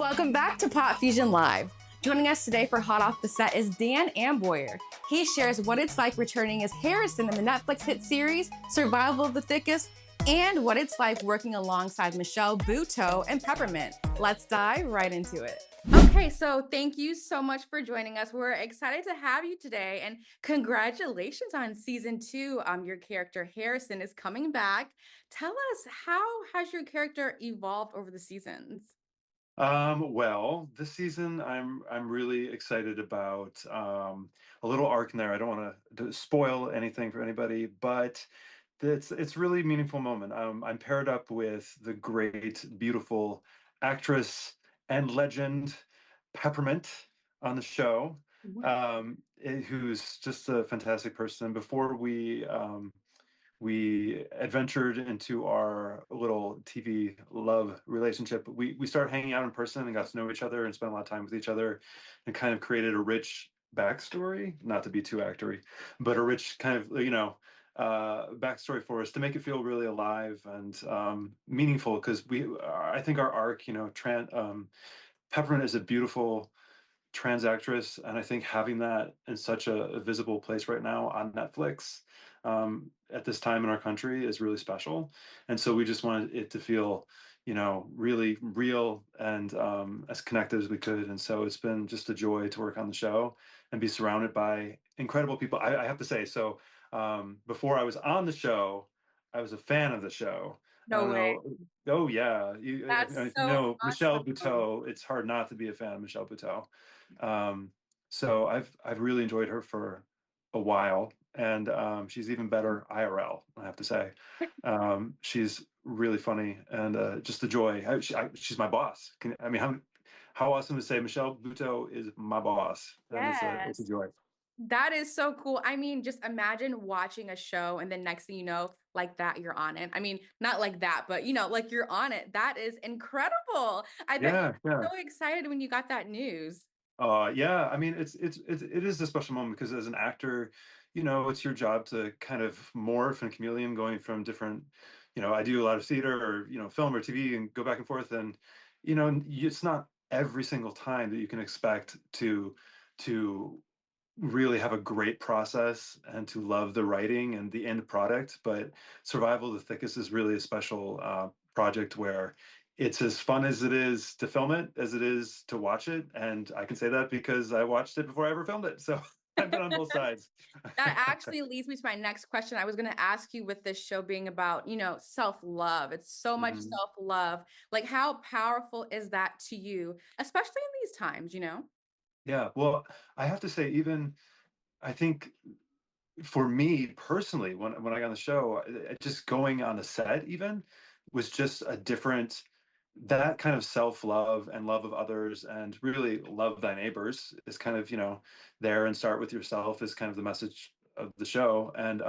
Welcome back to Popfuzion Live. Joining us today for Hot Off the Set is Dan Amboyer. He shares what it's like returning as Harrison in the Netflix hit series Survival of the Thickest, and what it's like working alongside Michelle Buteau and Peppermint. Let's dive right into it. Okay, so thank you so much for joining us. We're excited to have you today, and congratulations on season 2. Your character Harrison is coming back. Tell us, how has your character evolved over the seasons? Well, this season I'm really excited about a little arc in there. I don't want to spoil anything for anybody, but it's really meaningful moment. I'm paired up with the great, beautiful actress and legend Peppermint on the show, who's just a fantastic person. Before we adventured into our little TV love relationship. We started hanging out in person and got to know each other and spent a lot of time with each other, and kind of created a rich backstory, not to be too actory, but a rich kind of, backstory for us to make it feel really alive and meaningful. Because I think our arc, Peppermint is a beautiful trans actress, and I think having that in such a visible place right now on Netflix, at this time in our country, is really special. And so we just wanted it to feel, really real and as connected as we could. And so it's been just a joy to work on the show and be surrounded by incredible people. I have to say, so before I was on the show, I was a fan of the show. I No don't way. know. Oh yeah, That's if you so know Michelle awesome. Buteau, it's hard not to be a fan of Michelle Buteau. So I've really enjoyed her for a while, and she's even better IRL, I have to say. She's really funny and just a joy. She's my boss. How awesome to say Michelle Buteau is my boss, and it's a Yes. joy. That is so cool. I mean, just imagine watching a show and then next thing you know, like that, you're on it. I mean, not like that, but like you're on it. That is incredible. I bet you Yeah, yeah. were so excited when you got that news. Yeah, I mean, it is a special moment because as an actor, it's your job to kind of morph and chameleon, going from different, I do a lot of theater or, film or TV, and go back and forth. And, it's not every single time that you can expect to really have a great process and to love the writing and the end product. But Survival of the Thickest is really a special project where it's as fun as it is to film it as it is to watch it. And I can say that because I watched it before I ever filmed it. So I've been on both sides. That actually leads me to my next question. I was going to ask you, with this show being about, self-love. It's so much Mhm. self-love. Like, how powerful is that to you, especially in these times? Yeah. Well, I have to say, even I think for me personally, when I got on the show, just going on the set even was just a different, that kind of self-love and love of others, and really love thy neighbors is kind of, there, and start with yourself is kind of the message of the show. And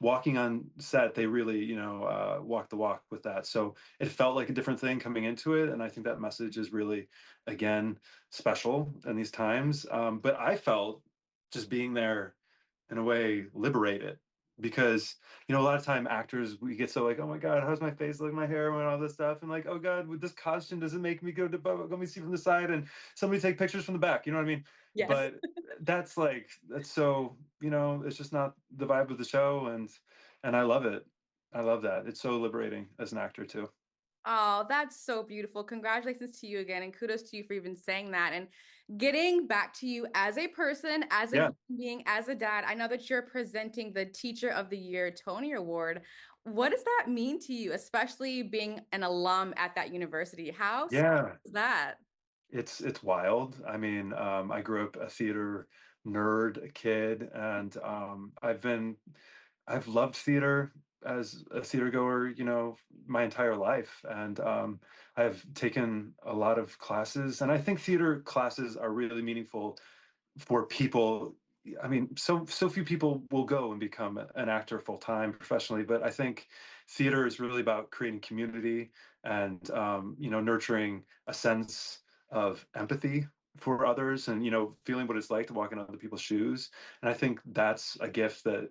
walking on set, they really, walk the walk with that. So it felt like a different thing coming into it, and I think that message is really, again, special in these times. But I felt, just being there, in a way, liberated, because a lot of time actors, we get so like, oh my god, how's my face, look, my hair, and all this stuff, and like, oh god, with this costume, does it make me go to, let me see from the side, and somebody take pictures from the back, you know what I mean? Yes. But that's so, it's just not the vibe of the show. And I love it. I love that. It's so liberating as an actor too. Oh, that's so beautiful. Congratulations to you again, and kudos to you for even saying that. And getting back to you as a person, as a Yeah. human being, as a dad, I know that you're presenting the Teacher of the Year Tony Award. What does that mean to you, especially being an alum at that university? How special Yeah. is that? It's wild. I mean, I grew up a theater nerd kid, and I've loved theater as a theater goer, my entire life. And I've taken a lot of classes, and I think theater classes are really meaningful for people. I mean, so few people will go and become an actor full time professionally, but I think theater is really about creating community and, nurturing a sense of empathy for others, and feeling what it's like to walk in other people's shoes. And I think that's a gift that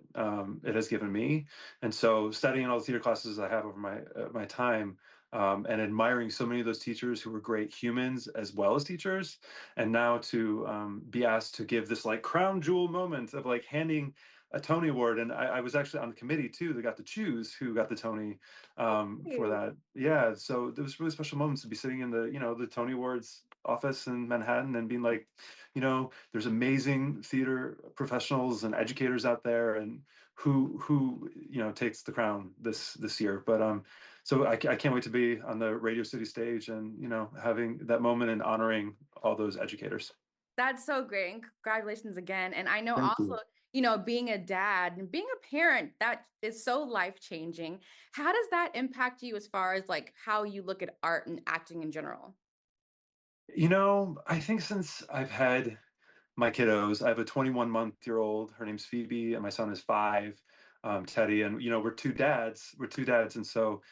it has given me. And so studying all the theater classes I have over my time, and admiring so many of those teachers who were great humans as well as teachers. And now to be asked to give this like crown jewel moment of like handing a Tony Award, and I was actually on the committee too that got to choose who got the Tony for Cute. that. Yeah, so there was really special moments to be sitting in the the Tony Awards office in Manhattan and being like, there's amazing theater professionals and educators out there, and who takes the crown this year. But so I can't wait to be on the Radio City stage and having that moment and honoring all those educators. That's so great. And congratulations again. And I know Thank also, you. being a dad and being a parent, that is so life-changing. How does that impact you as far as like how you look at art and acting in general? I think since I've had my kiddos, I have a 21-month-year-old. Her name's Phoebe, and my son is 5, Teddy. And we're two dads. We're two dads, and so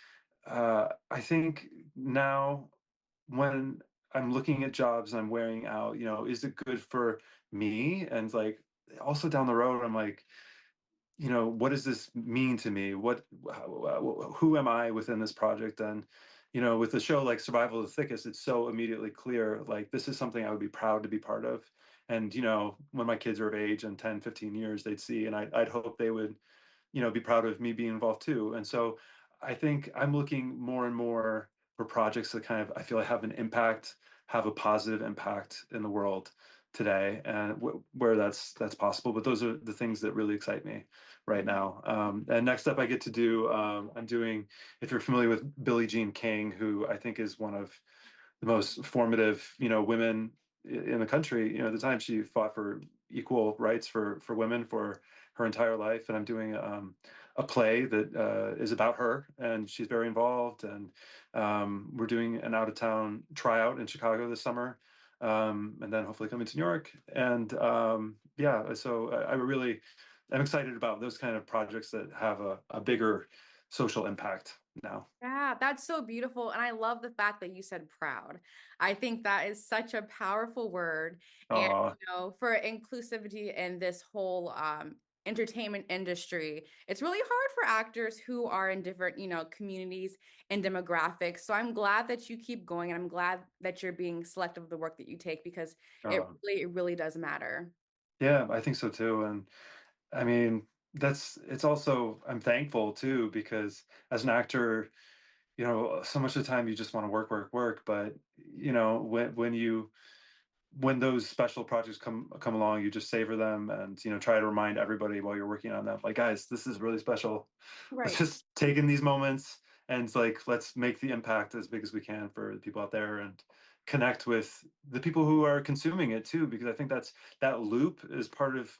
I think now when I'm looking at jobs and I'm wearing out, is it good for me? And like also down the road, I'm like, what does this mean to me? Who am I within this project? And, with a show like Survival of the Thickest, it's so immediately clear, like, this is something I would be proud to be part of. And, when my kids are of age in 10, 15 years, they'd see, and I'd hope they would, be proud of me being involved too. And so I think I'm looking more and more for projects that kind of I feel like have an impact, have a positive impact in the world today, and where that's possible. But those are the things that really excite me right now. And next up, I get to do. I'm doing. If you're familiar with Billie Jean King, who I think is one of the most formative, women in the country. At the time, she fought for equal rights for women for her entire life. And I'm doing a play that is about her, and she's very involved. And we're doing an out of town tryout in Chicago this summer, and then hopefully coming to New York. And yeah, so I'm excited about those kind of projects that have a bigger social impact now. Yeah, that's so beautiful. And I love the fact that you said proud. I think that is such a powerful word. And, Uh, for inclusivity in this whole entertainment industry, it's really hard for actors who are in different, communities and demographics. So I'm glad that you keep going. And I'm glad that you're being selective of the work that you take because uh, it really does matter. yeah, I think so too. And I mean, it's also, I'm thankful too, because as an actor, so much of the time you just want to work, work, work. But, when those special projects come along, you just savor them and, try to remind everybody while you're working on them, like, guys, this is really special. Let's Right. just take in these moments and like, let's make the impact as big as we can for the people out there and connect with the people who are consuming it too, because I think that loop is part of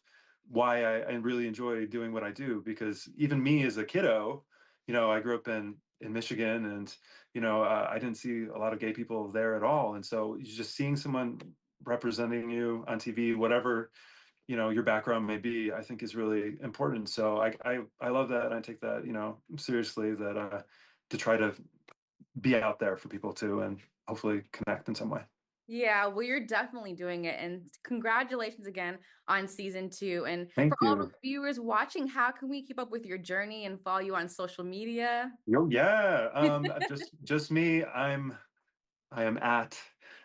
why I really enjoy doing what I do. Because even me as a kiddo, I grew up in Michigan, and I didn't see a lot of gay people there at all. And so just seeing someone representing you on TV, whatever your background may be, I think is really important. So I love that, and I take that seriously. That to try to be out there for people too, and hopefully connect in some way. Yeah, well, you're definitely doing it. And congratulations again on season 2. And Thank for all you. the viewers watching, how can we keep up with your journey and follow you on social media? Yo, yeah. Just me. I am at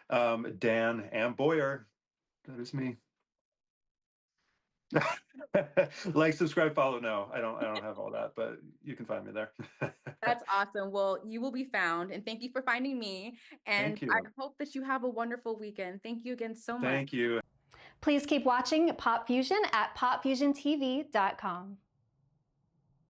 Dan Amboyer. That is me. Like, subscribe, follow. No, I don't have all that, but you can find me there. That's awesome. Well, you will be found. And thank you for finding me. And Thank I you. hope that you have a wonderful weekend. Thank you again so much. Thank you. Please keep watching Pop Fusion at popfusiontv.com.